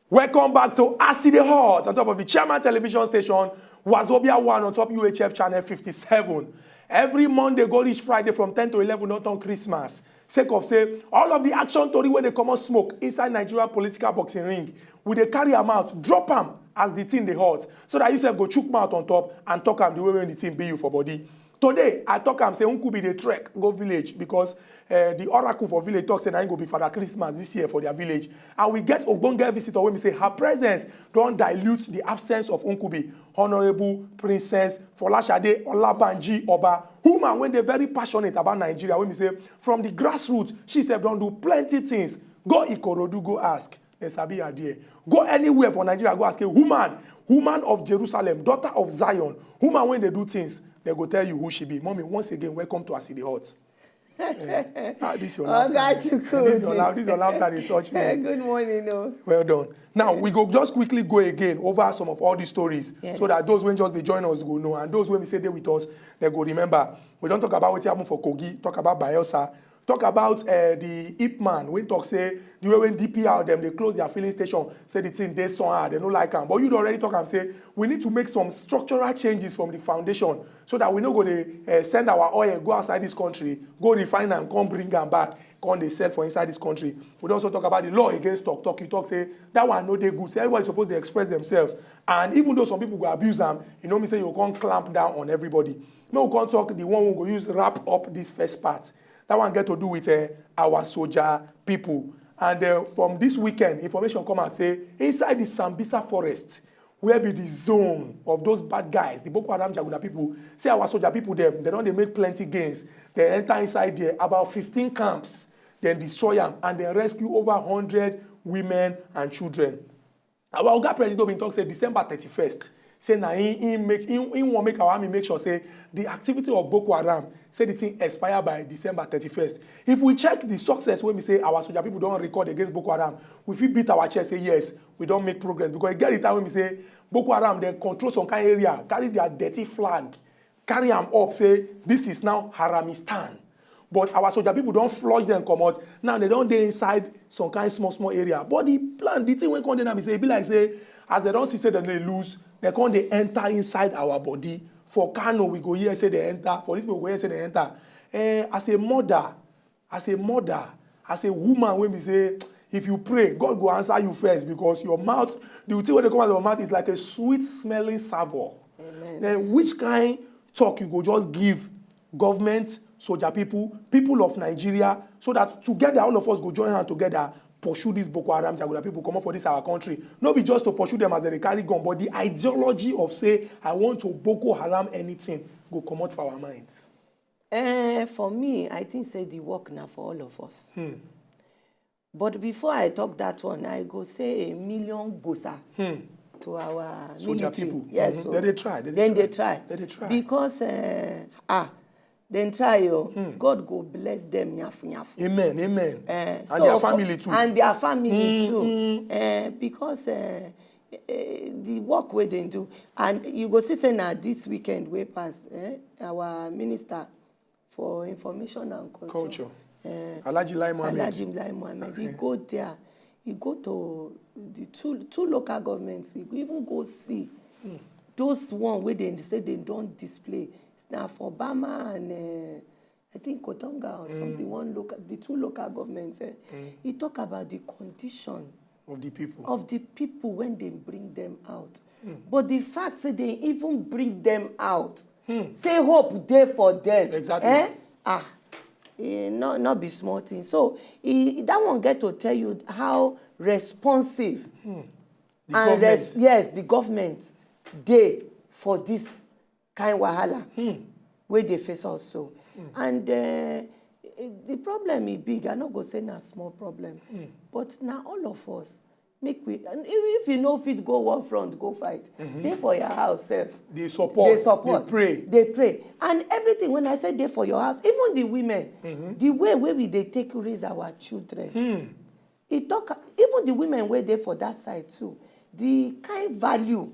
Welcome back to Acid Hot on top of the Chairman Television Station, Wazobia 1 on top UHF channel 57. Every Monday, go reach Friday from 10 to 11, not on Christmas. Sake of say, all of the action story when they come out smoke inside Nigerian political boxing ring, we they carry them out, drop them as the team they hot, so that you say go chook mouth on top and talk them the way when the team be you for body. Today, I talk am say Unkubi the trek go village because the oracle for village talk say na go be Father Christmas this year for their village. And we get ogbonge visitor when we say her presence don't dilute the absence of Unkubi. Honorable Princess Folashade Olabanji Oba, woman when they very passionate about Nigeria. When we say from the grassroots, she said don't do plenty things. Go Ikorodu, go ask. Sabi Adie. Go anywhere for Nigeria, go ask a woman of Jerusalem, daughter of Zion. Woman when they do things, they go tell you who she be. Mommy, once again, welcome to Acid Hot. This your laugh. This is your laugh that they touch me. Good morning. No. Well done. Now, we go just quickly go again over some of all these stories, yes, so that those when just they join us go know, and those when we say they with us, they go remember. We don't talk about what happened for Kogi, talk about Bayelsa, talk about the Ip Man. When talk say the way when DPR them they close their filling station, say the thing they saw they don't like them. But you already talk and say we need to make some structural changes from the foundation so that we not go to send our oil go outside this country, go refine and come bring them back, come they sell for inside this country. We also talk about the law against talk. You talk say that one no they good. So everybody supposed to express themselves, and even though some people go abuse them, you know me say you can't clamp down on everybody. No, we can't talk the one who go use wrap up this first part. That one get to do with our soldier people. And from this weekend, information come out say inside the Sambisa forest, where be the zone of those bad guys, the Boko Haram Jaguda people, say our soldier people they don't make plenty gains. They enter inside there, about 15 camps, then destroy them, and they rescue over 100 women and children. Our Oga President been talk say December 31st. Say na he want make our army make sure say the activity of Boko Haram say the thing expire by December 31st. If we check the success when we say our soldier people don't record against Boko Haram, we feel beat our chest say yes, we don't make progress, because you get the time when we say Boko Haram they control some kind of area, carry their dirty flag, carry them up, say this is now Haramistan. But our soldier people don't flush them come out. Now they don't dey inside some kind of small area. But the plan, the thing when come there, say be like say as they don't see say that they lose, they come they enter inside our body. For Kano, we go here say they enter. For this people, we go here say they enter. As a mother, as a woman, when we say, if you pray, God will answer you first, because your mouth, the thing when they come out of your mouth is like a sweet-smelling savour. Then which kind talk you go just give government, soldier people, people of Nigeria, so that together, all of us go join hands together, pursue these Boko Haram Jaguda people come up for this our country. Not be just to pursue them as they carry gun, but the ideology of say, I want to Boko Haram anything, go come out for our minds. For me, I think say the work now for all of us. But before I talk that one, I go say a million gosa to our soldier military. people. Yes, so Then they try. They try. Because then try God go bless them nyafu. Amen. And their family too. And their family too. Because the work where they do. And you go see say now this weekend we pass our minister for information and culture. Alhaji Lai Mohammed. He go there. He go to the two local governments. He go even go see those one where they say they don't display. Now for Bama and I think Kotonga or something, the two local governments, he talk about the condition of the people when they bring them out. But the fact that they even bring them out, say hope there for them. Exactly. Not be small thing. So that one get to tell you how responsive the government they for this kind wahala where they face also. And the problem is big. I not go say na small problem. But now all of us make we, and if you know fit go one front, go fight. They for your house self. They support. They pray. And everything, when I say they for your house, even the women, the way where they take raise our children. It talk even the women where they for that side too. The kind value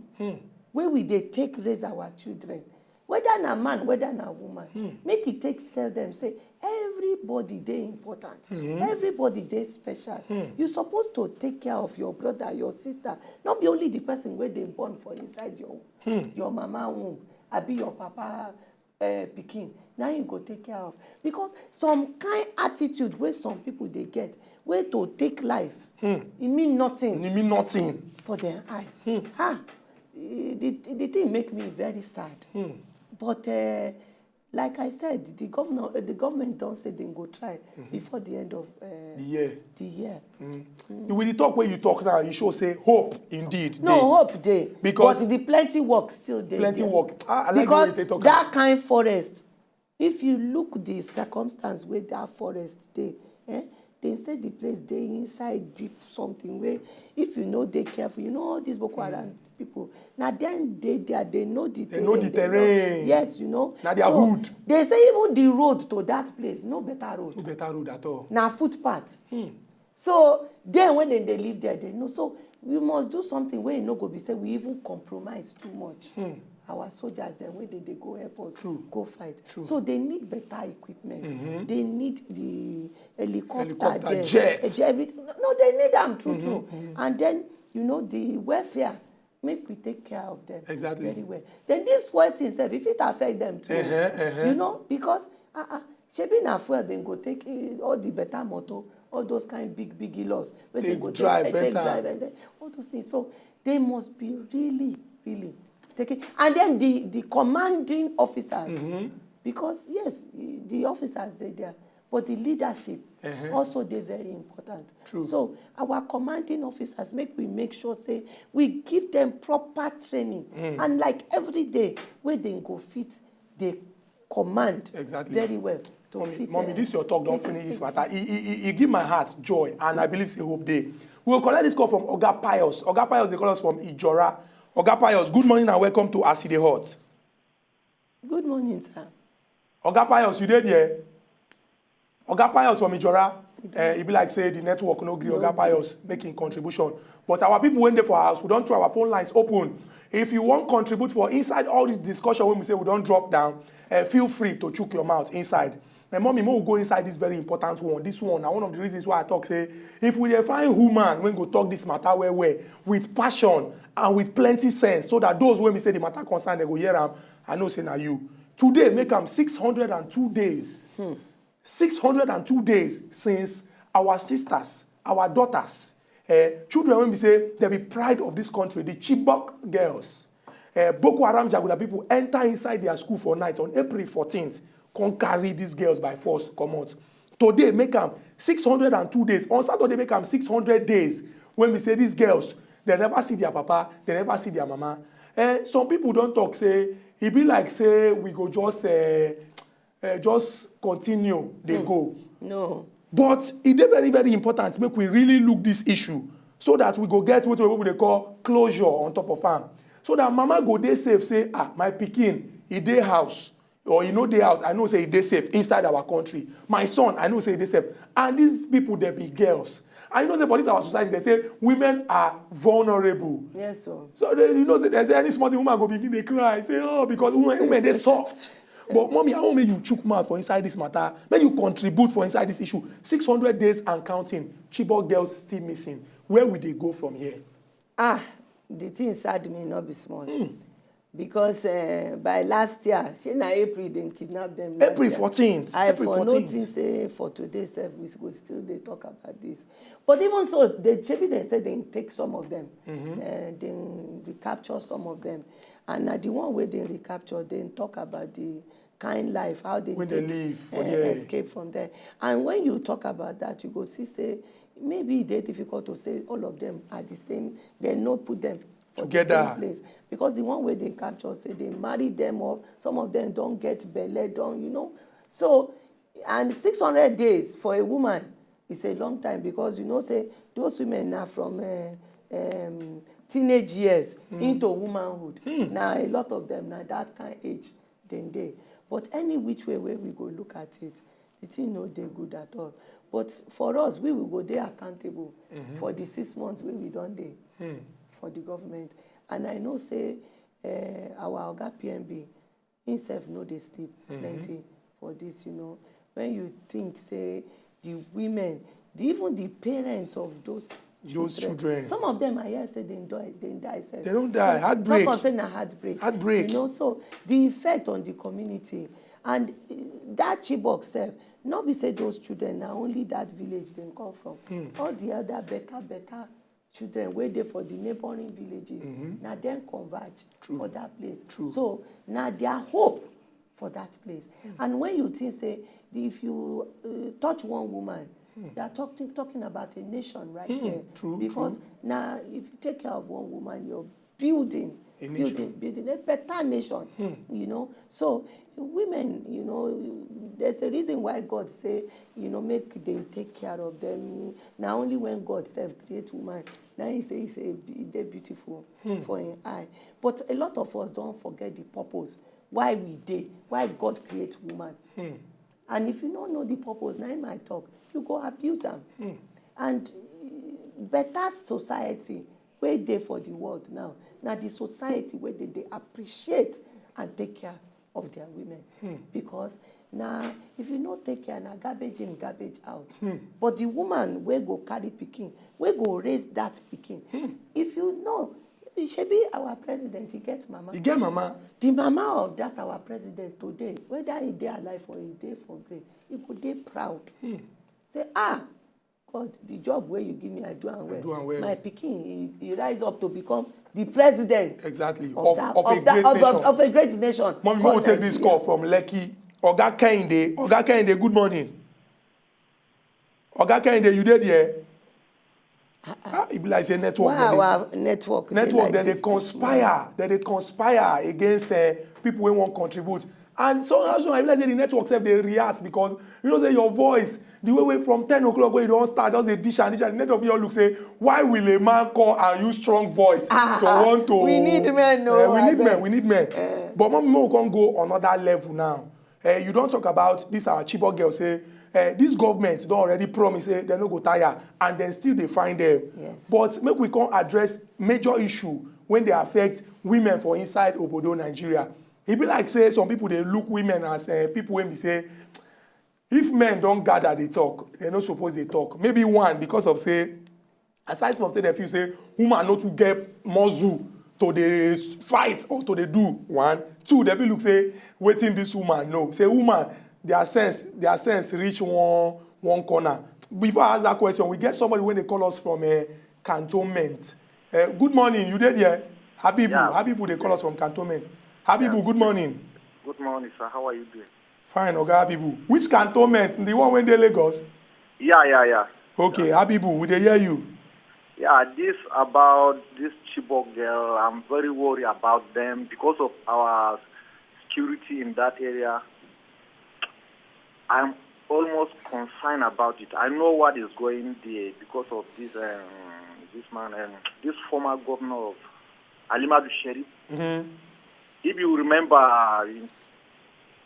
where they take raise our children. whether na man, whether na woman, make e tell them say everybody dey important, everybody dey special. You suppose to take care of your brother, your sister, not be only the person wey dey born for inside your mama womb, abi your papa pikin. Now you go take care of, because some kind attitude wey some people dey get, wey to take life, e mean nothing. E mean nothing for their eye. The thing make me very sad. But like I said, the government don't say they go try before the end of the year. With the talk where you talk now, you should say hope indeed. No, hope dey. Because but the plenty work still dey. Plenty work. I like because the way they talk that kind forest, if you look the circumstance where that forest dey, they say the place dey inside deep something where if you know they careful, you know all these Boko Haram people. Now then they know the terrain. They know the terrain. Yes, you know. Now they are hood. They say even the road to that place, no better road. No better road at all. Now footpath. So then when they live there, they know. So we must do something where you know go be say we even compromise too much. Our soldiers, then where they go help us go fight. True. So they need better equipment. They need the helicopter jets. No, they need them true. And then you know the welfare. Make we take care of them very well. Then this fuel thing, if it affect them too, you know, because shebi na fuel then go take all the better motor, all those kind big e-laws where they go drive and then all those things. So they must be really taking. And then the commanding officers, because yes, the officers they there, but the leadership also they very important. True. So our commanding officers make sure say we give them proper training and like every day where they go fit they command very well. Mommy, this your talk don't finish this matter. It give my heart joy and I believe say hope day. We will collect this call from Oga Pius. Oga Pius they call us from Ijora. Oga Pius, good morning and welcome to As E Dey Hot. Good morning, sir. Oga Pius, you there there? Oga Pius from Ijora, it be like say the network no agree. Oga Pius making contribution. But our people went there for our house, we don't throw our phone lines open. If you want contribute for inside all this discussion when we say we don't drop down, feel free to chook your mouth inside. My mommy will go inside this very important one. This one, now one of the reasons why I talk say, if we find woman when go talk this matter where with passion and with plenty sense, so that those when we say the matter concern, they go hear them, I know say na you. Today make them 602 days. 602 days since our sisters, our daughters, children, when we say they be pride of this country, the Chibok girls, Boko Haram Jaguda people enter inside their school for night on April 14th, can carry these girls by force, come out. Today, make them 602 days. On Saturday, make them 600 days. When we say these girls, they never see their papa, they never see their mama. Some people don't talk, say, it be like, say, we go just continue, they go. No. But it is very, very important make we really look this issue so that we go get what they call closure on top of farm. So that mama go dey safe, say, my pikin, he dey house, or he no dey house, I know say he dey safe inside our country. My son, I know say he dey safe. And these people, they be girls. And you know say for this our society, they say women are vulnerable. Yes, sir. So you know say there's any small thing woman go begin dey cry, say, oh, because women they soft. But mommy, I want make you chook mouth for inside this matter. Make you contribute for inside this issue. 600 days and counting. Chibok girls still missing. Where will they go from here? The thing sad me not be small. Because by last year, April, they kidnapped them. April 14th. April 14th. Nothing say for today's service, we still they talk about this. But even so, they said they take some of them. They recapture some of them. And the one where they recapture, they talk about the kind life, how they live, escape from there. And when you talk about that, you go see, say, maybe it's difficult to say all of them are the same. They not put them together. The same place. Because the one where they capture, say they marry them off, some of them don't get belly, you know. So, and 600 days for a woman is a long time because, you know, say, those women are from teenage years into womanhood. Now, a lot of them, now that kind of age, then they. But any which way where we go look at it, the thing no they good at all. But for us, we will go there accountable for the 6 months where we don't day for the government. And I know say our Oga PMB, himself no dey sleep plenty for this, you know. When you think, say, the women, even the parents of those children. Some of them, I hear say they die. They don't die. Heartbreak. Not saying heartbreak. Heartbreak. You know, so the effect on the community and that Chibok self, not be say those children now only that village they come from. All the other better children where they for the neighboring villages. Now then converge for that place. So now their hope for that place. And when you think say if you touch one woman. They are talking about a nation right there. Because now, if you take care of one woman, you're building a better nation, you know. So women, you know, there's a reason why God say, you know, make them take care of them. Now only when God self create woman, now he say they're beautiful for an eye. But a lot of us don't forget the purpose why why God create woman. And if you don't know the purpose, now in my talk, you go abuse them. And better society where they for the world now the society where they appreciate and take care of their women. Because now if you not take care, now garbage in, garbage out. But the woman where go carry pikin, where go raise that pikin. If you know, it should be our president, he gets mama. He get mama. The mama of that our president today, whether he dey alive or he dey for grave, he could dey proud. Say, God, the job where you give me, I do and well. My pikin, he rise up to become the president. Exactly. Of a great nation. Mommy, we will take this call from Lekki. Oga Kehinde, good morning. Oga Kehinde, you did here? It be like say network. Wow, our network. Network, then they conspire against people who won't contribute. And so I realize the network self they react because you know that your voice, the way from 10 o'clock when you don't start, just the dish and the net of your look say, why will a man call and use strong voice to want to? We need men, no. We need men. But we can go another level now. You don't talk about this our Chibok girl say, this government don't already promise they no go tire and then still they find them. Yes. But make we can address major issue when they affect women for inside Obodo, Nigeria. It be like say some people they look women as people when we say if men don't gather they talk, they not suppose they talk. Maybe one because of say aside from say they feel say woman not to get muzzle to the fight or to the do one. Two, they feel look say waiting this woman no. Say woman their sense reach one corner. Before I ask that question, we get somebody when they call us from cantonment. Good morning, you did here? Habibu, yeah. Habibu, they call us from cantonment. Habibu, yeah. Good morning. Good morning, sir. How are you doing? Fine, Oga Habibu. Which cantonment? The one when they Lagos? Yeah. Okay, yeah. Habibu, we they hear you? Yeah, this about this Chibok girl, I'm very worried about them because of our security in that area. I'm almost concerned about it. I know what is going there because of this this former governor of Alimadu Sherif. If you remember,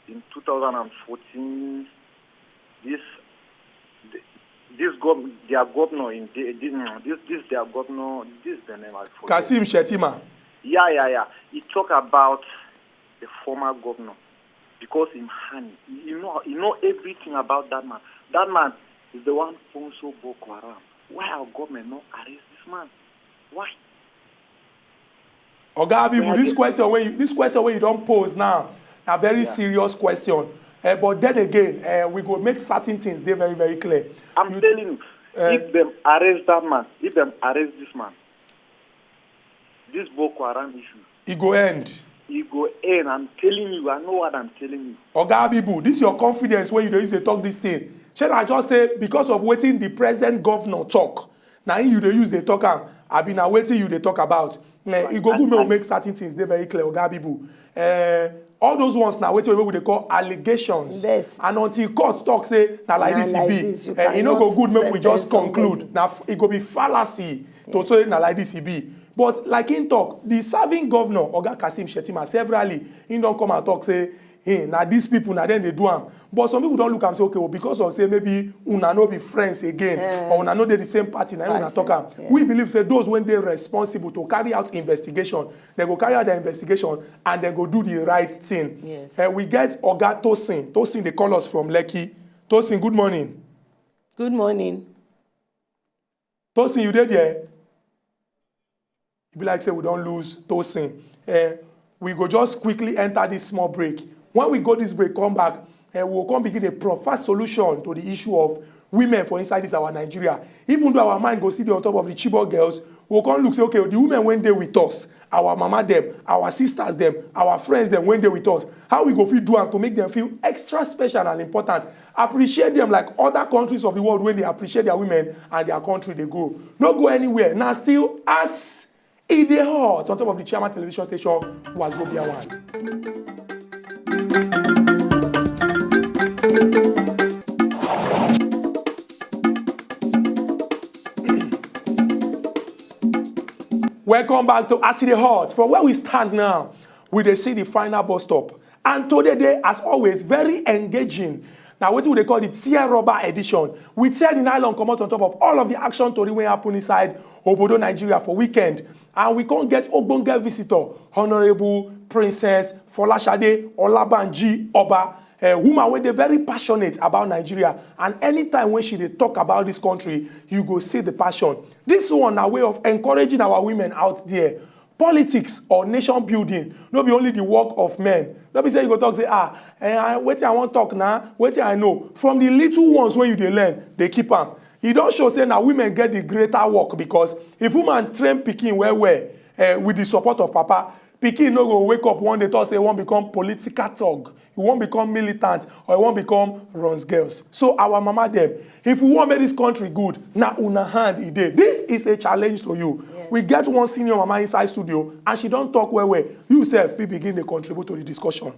in 2014, their governor in their governor, this is the name I forget. Kasim Shettima. Yeah. He talked about the former governor. Because in hand, you know everything about that man. That man is the one who sponsor Boko Haram. Why our government not arrest this man? Why? Oga Habibu, this question when you don't pose now, a very serious question. But then again, we go make certain things. They're very, very clear. I'm telling you, if them arrest that man, if them arrest this man, this Boko Haram issue, it go end. It go end. I'm telling you. I know what I'm telling you. Oga Habibu, this is your confidence when you used to talk this thing. Shall I just say because of waiting the present governor talk? Now you they use the talk I've been waiting you they talk about. It go good will make certain things. They're very clear. Oga Habibu. All those ones now waiting what they call allegations. Yes. And until court talk say now like this it be. It no go good make we just conclude. Now it go be fallacy to say now like this it be. But like in talk, the serving governor, Oga Kasim Shettima, severally, he don't come and talk, say, hey, now these people, now then they do them. But some people don't look and say, okay, well, because of say maybe una no be friends again, or una no dey the same party, now una talk am. Yes. We believe say those when they responsible to carry out investigation, they go carry out the investigation and they go do the right thing. Yes. We get Oga Tosin. Tosin, they call us from Lekki. Tosin, good morning. Good morning. Tosin, you dey there? You be like say we don't lose Tosin. We go just quickly enter this small break. When we go this break, come back, we'll come begin a proper solution to the issue of women for inside this our Nigeria. Even though our mind go see the on top of the Chibok girls, we'll come look say, okay, the women when they with us, our mama them, our sisters them, our friends them when they with us, how we go fit do them to make them feel extra special and important. Appreciate them like other countries of the world when they appreciate their women and their country they go. Not go anywhere. Now still as in the heart on top of the Chairman television station Wazobia 1. Welcome back to As in the Heart. From where we stand now, we dey see the final bus stop. And today, as always, very engaging. Now, what they call the tear rubber edition. We tear the nylon come out on top of all of the action story wey happen inside Obodo, Nigeria for weekend. And we can't get ogbonge visitor, Honorable Princess Folashade Olabanji Oba, a woman wey dey very passionate about Nigeria. And anytime when she dey talk about this country, you go see the passion. This one na way of encouraging our women out there. Politics or nation building no be only the work of men. No be say you go talk say wetin I wan talk now, wetin I know. From the little ones wey you dey learn, dey keep am. E don show say na women get the greater work because if woman train pikin well with the support of papa, pikin no go wake up one day talk say e wan become political thug, e wan become militant, or e wan become runs girls. So our mama dem, if we wan make this country good, na una hand e dey. This is a challenge to you. Yes. We get one senior mama inside studio and she don talk well. You sef fit begin dey contribute to the discussion.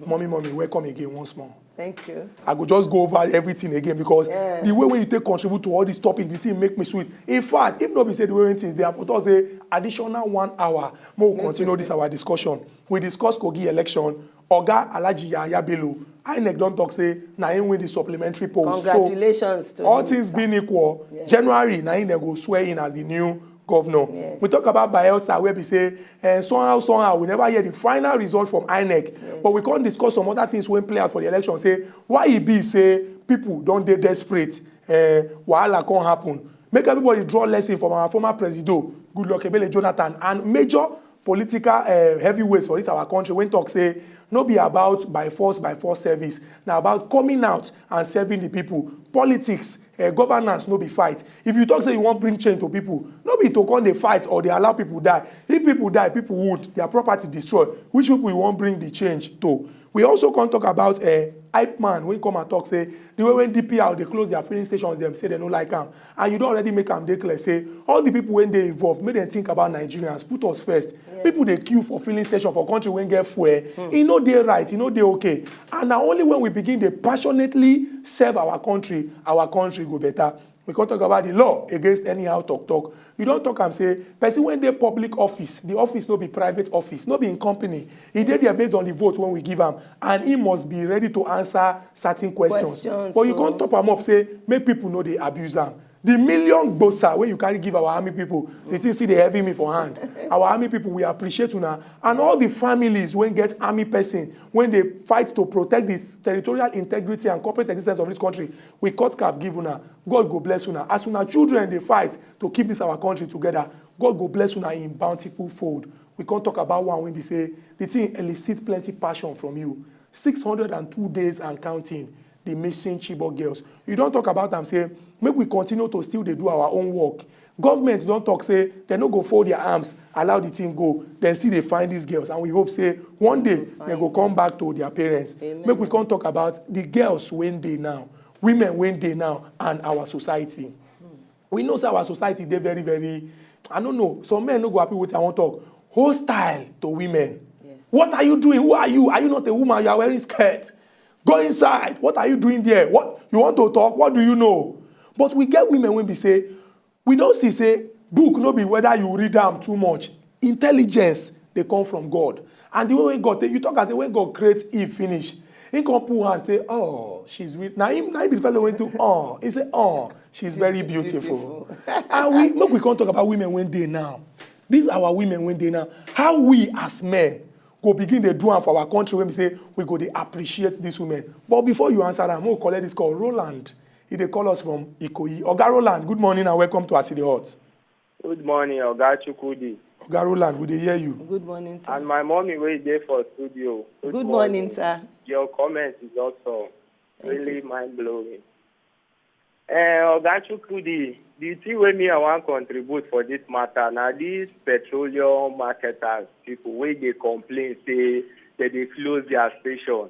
Mommy, welcome again once more. Thank you. I go just go over everything again because the way when you take contribute to all these topics, the thing make me sweet. In fact, if not be say the way things there, for us say additional 1 hour, we'll continue this our discussion. We discuss Kogi election. Oga Alhaji Yahaya Bello, INEC don talk say na him win the supplementary post. Congratulations so, to all things being equal, yes. January na him go swear in as the new governor. Yes. We talk about Bayelsa where we say somehow we never hear the final result from INEC. Yes. But we can't discuss some other things when players for the election say why e be say people don't dey desperate, wahala can't happen. Make everybody draw lesson from our former president, Goodluck Ebele Jonathan, and major political heavyweights for this our country when talk say no be about by force service. Now about coming out and serving the people. Politics, governance, no be fight. If you talk say you want bring change to people, no be to come they fight or they allow people die. If people die, people would, their property destroyed. Which people you want bring the change to? We also can talk about hype man when come and talk say the way when DPR they close their filling stations, them say they don't like them, and you don't already make them declare say all the people when they involved make them think about Nigerians, put us first. Yes. People they queue for filling station for country when get fuel. You know they right, you know they okay, and now only when we begin to passionately serve our country go better. We can't talk about the law against anyhow talk. You don't talk and say, person when they public office, the office no be private office, no be in company. He did there based on the vote when we give him. And he must be ready to answer certain questions. But you can't top him up, say, make people know they abuse him. The million bossa when you carry give our army people, they think still they heavy me for hand. Our army people, we appreciate you now. And all the families when get army person, when they fight to protect this territorial integrity and corporate existence of this country, we cut cap give una. God go bless una. As una children they fight to keep this our country together, God go bless una in bountiful fold. We can't talk about one when they say the thing elicit plenty passion from you. 602 days and counting. The missing Chibok girls. You don't talk about them, say, make we continue to still they do our own work. Government don't talk, say, they no go fold their arms, allow the thing go. Then still they find these girls. And we hope, say, one day they go come back to their parents. Amen. Make we can't talk about the girls when they now, women when they now, and our society. We know say our society, they're very, very, I don't know, some men no go happy with I want talk, hostile to women. Yes. What are you doing? Who are you? Are you not a woman? You are wearing skirt. Go inside. What are you doing there? What you want to talk? What do you know? But we get women when we say, we don't see say, book no be whether you read them too much. Intelligence, they come from God. And the way God, you talk as when God creates Eve finish. He come put hand say, oh, she's now him be the first one went to oh. He say, oh, she's very beautiful. And we can't talk about women when they now. These are our women when they now. How we as men go begin the do for our country when we say we go they appreciate these women. But before you answer that, I'm going to collect this call. Roland, he they call us from Ikoyi. Oga Roland, good morning and welcome to Asidi Hot. Good morning, Oga Chukwudi. Oga Roland, we dey hear you. Good morning, sir. And my mommy way there for studio. Good morning, sir. Your comment is also really you, mind-blowing. Oga Chukwudi, the thing wey me I want contribute for this matter, now these petroleum marketers, people wey they complain, say that they close their station.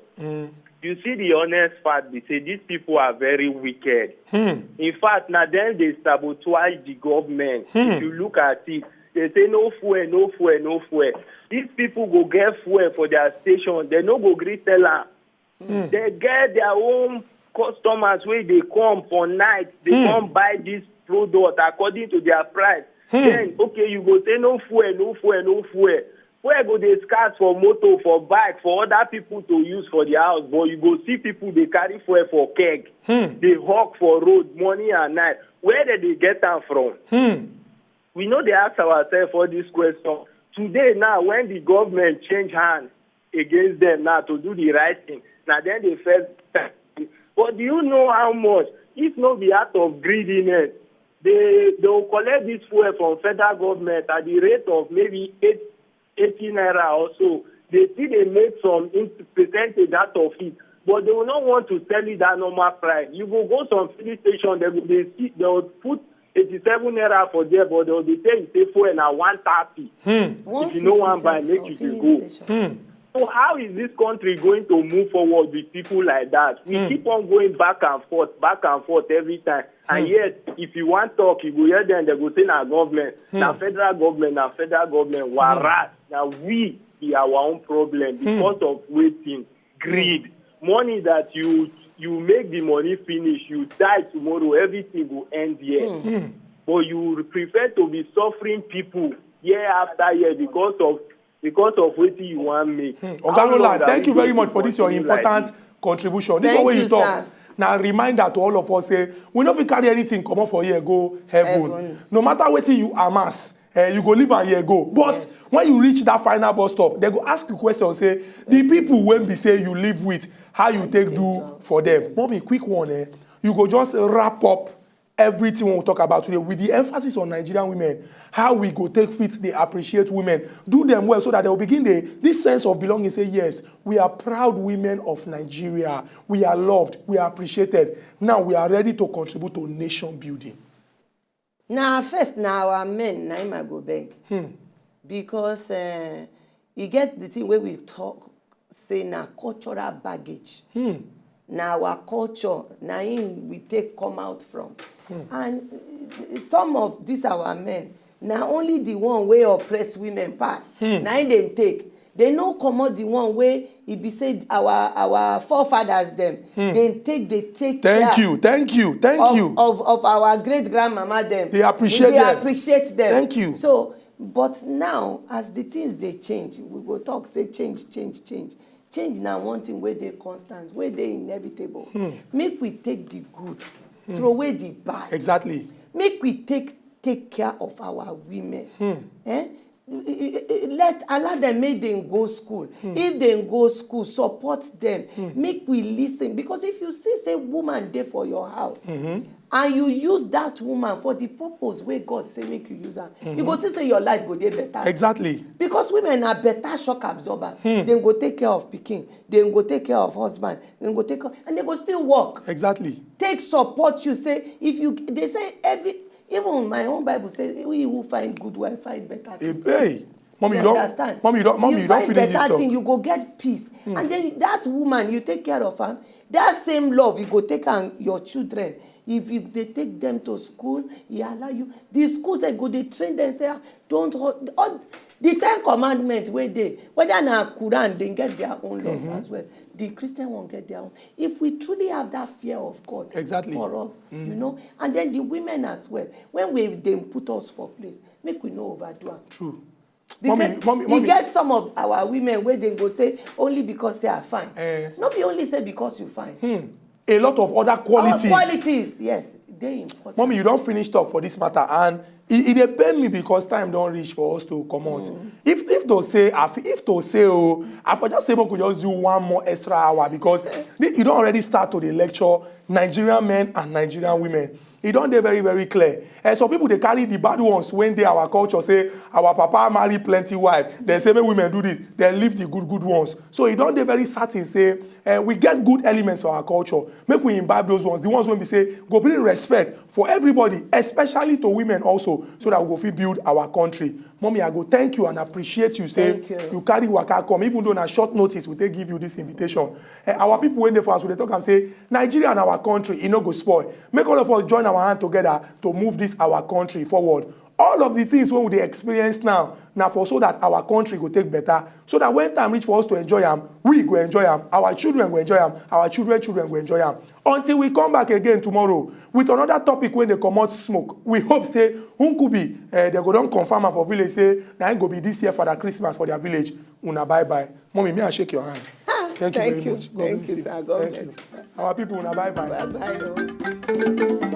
You see the honest fact, they say these people are very wicked. In fact, now then they sabotage the government. If you look at it, they say no fuel, no fuel, no fuel. These people go get fuel for their station. They no go gree tell them. They get their own customers where they come for night. They come buy this product according to their price. Then, okay, you go say no fuel, no fuel, no fuel. Where go they scarce for motor, for bike, for other people to use for their house, but you go see people they carry fuel for keg. They hawk for road, morning and night. Where did they get them from? We know they ask ourselves for this question. Today now, when the government change hands against them now to do the right thing, now then they first. But do you know how much? If not the act of greediness, they'll collect this fuel from federal government at the rate of maybe 18 naira or so. They see they make some percentage out of it, but they will not want to sell it at normal price. You will go some filling station, they will put 87 naira for there, but they'll say you say fuel now 130. If you know one buy, make you can go. So how is this country going to move forward with people like that? We keep on going back and forth every time. And yet, if you want to talk, you go hear them, they go say na government, na federal government, whereas now we be our own problem because of waiting, greed, money that you make the money finish, you die tomorrow, everything will end here. But you prefer to be suffering people year after year because of what you want to make. Oga Roland, thank you very much for this your important contribution. This is what you talk. Now, reminder to all of us, say, we don't carry anything, come on for here, go heaven. No matter what you amass, you go live and here go. But when you reach that final bus stop, they go ask you question, say, the people when be say you live with, how you take do for them. Mommy, quick one, you go just wrap up everything we talk about today with the emphasis on Nigerian women, how we go take fit, they appreciate women, do them well so that they will begin this sense of belonging, say, yes, we are proud women of Nigeria, we are loved, we are appreciated. Now we are ready to contribute to nation building. Now, first, now our men, now I go beg. Because you get the thing where we talk, say, now cultural baggage. Now our culture, now we take come out from. And some of these our men, now only the one way oppress women pass. Now they take. They no come out the one way it be said our forefathers them. They take Thank you. Of our great grandmama them. They appreciate them. Thank you. So, but now as the things they change, we go talk say change. Change now one thing where they constant, where they inevitable. Make we take the good, throw away the bad. Exactly. Make we take care of our women. Allow them, make them go school. If they go school, support them. Make we listen. Because if you see, say, woman there for your house, and you use that woman for the purpose where God say make you use her, you go see say your life go there better. Exactly. Because women are better shock absorber. They go take care of pikin. They go take care of husband. They go take care, and they go still work. Exactly. Take support you. Say they say even my own Bible says we who find good wife find better thing. Hey, mommy, you understand? Mommy, you don't feel this stuff. You go get peace, and then that woman you take care of her. That same love you go take on your children. If they take them to school, he allow you. The schools they go, they train them, say, don't hold. The 10 Commandments where they, whether na Quran, they get their own laws as well. The Christian won't get their own. If we truly have that fear of God for us, you know, and then the women as well, when they put us for place, make we no overdo them. True. because mommy. get some of our women where they go say only because they are fine. Not be only say because you fine. A lot of other qualities. Qualities, yes, they important. Mommy, you don't finish talk for this matter, and it dey pain me because time don't reach for us to come out. If to say, oh, I for just say we could just do one more extra hour because you don't already start to the lecture Nigerian men and Nigerian women. It don't dey very, very clear. Some people, they carry the bad ones when they our culture say, our papa marry plenty wife. They say, when women do this, they leave the good ones. So it don't dey very certain say, we get good elements for our culture. Make we imbibe those ones. The ones when we say, go bring respect for everybody, especially to women also, so that we go fit build our country. Mommy, I go thank you and appreciate you. Say, you carry waka come, even though on short notice, we take give you this invitation. Our people, when they for us, they talk and say, Nigeria and our country, it no go spoil. Make all of us join our hand together to move this our country forward. All of the things when we experience now for so that our country go take better, so that when time reach for us to enjoy them, we go enjoy them, our children go enjoy them, our children go enjoy them. Until we come back again tomorrow with another topic when they come out smoke. We hope say could be they go don confirm am for village say na go be this year for the Christmas for their village. Una bye bye. Mommy, may I shake your hand? Thank you very much. Thank you, sir. God bless you. Our people, una bye bye. Bye bye.